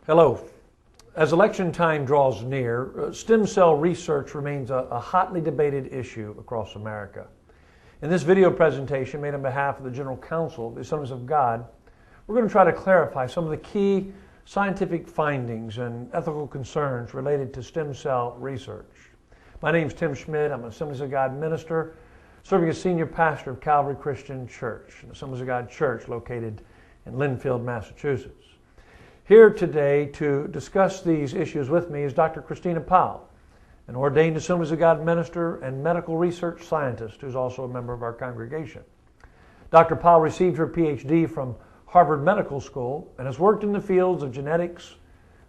Hello. As election time draws near, stem cell research remains a hotly debated issue across America. In this video presentation made on behalf of the General Council of the Assemblies of God, we're going to try to clarify some of the key scientific findings and ethical concerns related to stem cell research. My name is Tim Schmidt. I'm an Assemblies of God minister, serving as senior pastor of Calvary Christian Church, an Assemblies of God church located in Lynnfield, Massachusetts. Here today to discuss these issues with me is Dr. Christina Powell, an ordained Assemblies of God minister and medical research scientist who's also a member of our congregation. Dr. Powell received her PhD from Harvard Medical School and has worked in the fields of genetics,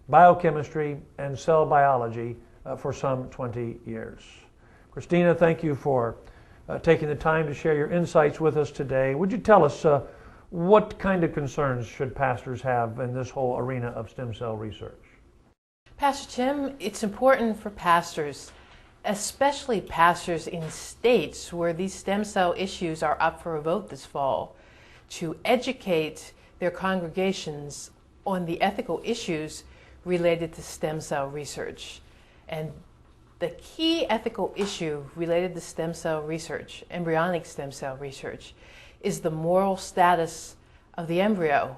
biochemistry, and cell biology for some 20 years. Christina, thank you for taking the time to share your insights with us today. Would you tell us what kind of concerns should pastors have in this whole arena of stem cell research? Pastor Tim, it's important for pastors, especially pastors in states where these stem cell issues are up for a vote this fall, to educate their congregations on the ethical issues related to stem cell research. And the key ethical issue related to stem cell research, embryonic stem cell research, is the moral status of the embryo.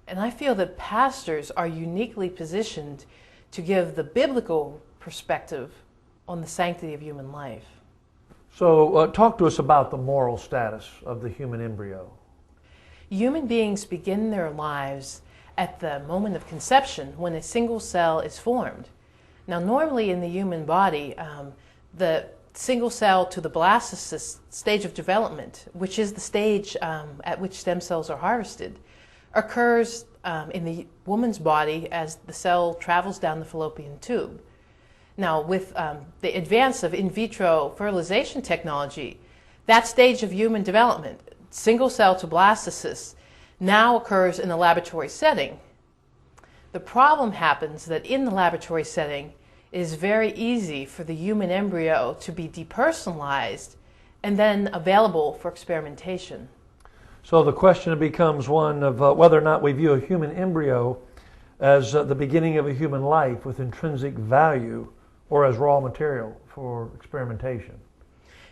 And I feel that pastors are uniquely positioned to give the biblical perspective on the sanctity of human life. So talk to us about the moral status of the human embryo. Human beings begin their lives at the moment of conception when a single cell is formed. Now normally in the human body, the single cell to the blastocyst stage of development, which is the stage at which stem cells are harvested, occurs in the woman's body as the cell travels down the fallopian tube. Now with the advance of in vitro fertilization technology, that stage of human development, single cell to blastocyst, now occurs in a laboratory setting. The problem happens that in the laboratory setting, it is very easy for the human embryo to be depersonalized and then available for experimentation. So the question becomes one of whether or not we view a human embryo as the beginning of a human life with intrinsic value or as raw material for experimentation.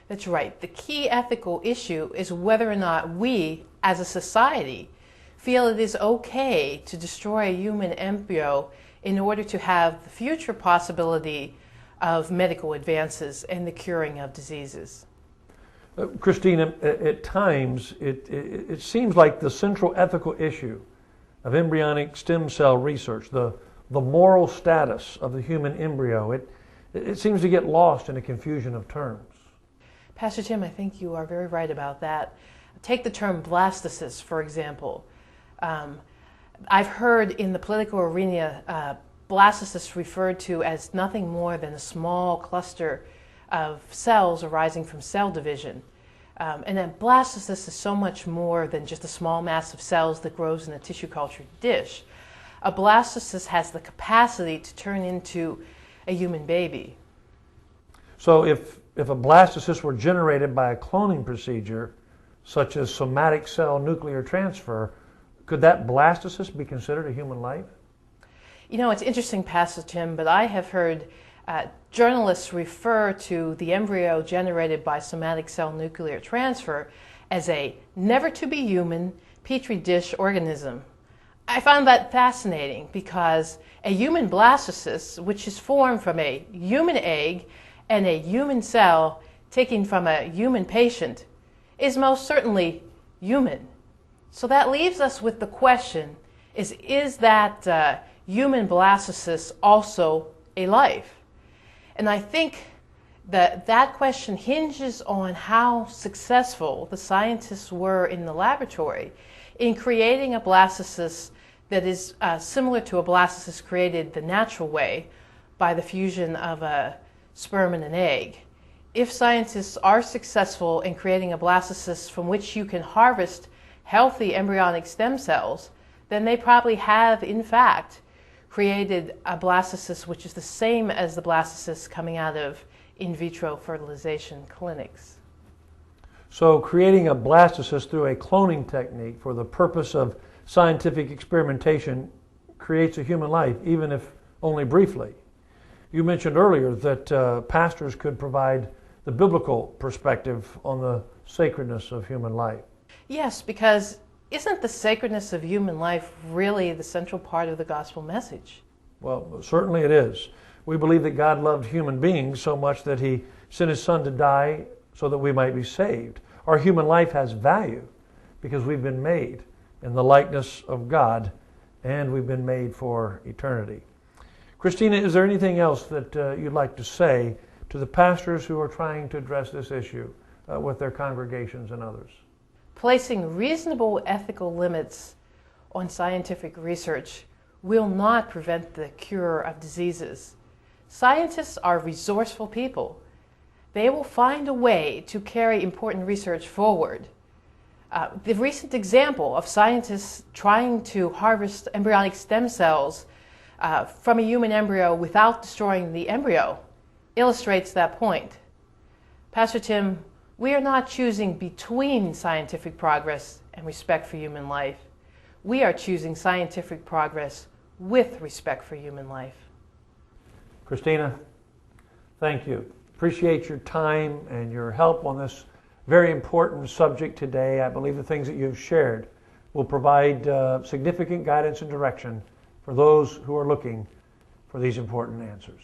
That's right. The key ethical issue is whether or not we, as a society, feel it is okay to destroy a human embryo in order to have the future possibility of medical advances and the curing of diseases. Christina, at times it seems like the central ethical issue of embryonic stem cell research, the moral status of the human embryo, it seems to get lost in a confusion of terms. Pastor Tim, I think you are very right about that. Take the term blastocyst, for example. I've heard in the political arena blastocysts referred to as nothing more than a small cluster of cells arising from cell division. And a blastocyst is so much more than just a small mass of cells that grows in a tissue culture dish. A blastocyst has the capacity to turn into a human baby. So if a blastocyst were generated by a cloning procedure, such as somatic cell nuclear transfer, could that blastocyst be considered a human life? You know, it's interesting, Pastor Tim, but I have heard journalists refer to the embryo generated by somatic cell nuclear transfer as a never-to-be-human petri dish organism. I found that fascinating because a human blastocyst, which is formed from a human egg and a human cell taken from a human patient, is most certainly human. So that leaves us with the question, is that human blastocyst also a life? And I think that that question hinges on how successful the scientists were in the laboratory in creating a blastocyst that is similar to a blastocyst created the natural way by the fusion of a sperm and an egg. If scientists are successful in creating a blastocyst from which you can harvest healthy embryonic stem cells, then they probably have, in fact, created a blastocyst which is the same as the blastocysts coming out of in vitro fertilization clinics. So creating a blastocyst through a cloning technique for the purpose of scientific experimentation creates a human life, even if only briefly. You mentioned earlier that pastors could provide the biblical perspective on the sacredness of human life. Yes, because isn't the sacredness of human life really the central part of the gospel message? Well, certainly it is. We believe that God loved human beings so much that He sent His Son to die so that we might be saved. Our human life has value because we've been made in the likeness of God and we've been made for eternity. Christina, is there anything else that you'd like to say to the pastors who are trying to address this issue with their congregations and others? Placing reasonable ethical limits on scientific research will not prevent the cure of diseases. Scientists are resourceful people. They will find a way to carry important research forward. The recent example of scientists trying to harvest embryonic stem cells from a human embryo without destroying the embryo illustrates that point. Pastor Tim, we are not choosing between scientific progress and respect for human life. We are choosing scientific progress with respect for human life. Christina, thank you. Appreciate your time and your help on this very important subject today. I believe the things that you've shared will provide significant guidance and direction for those who are looking for these important answers.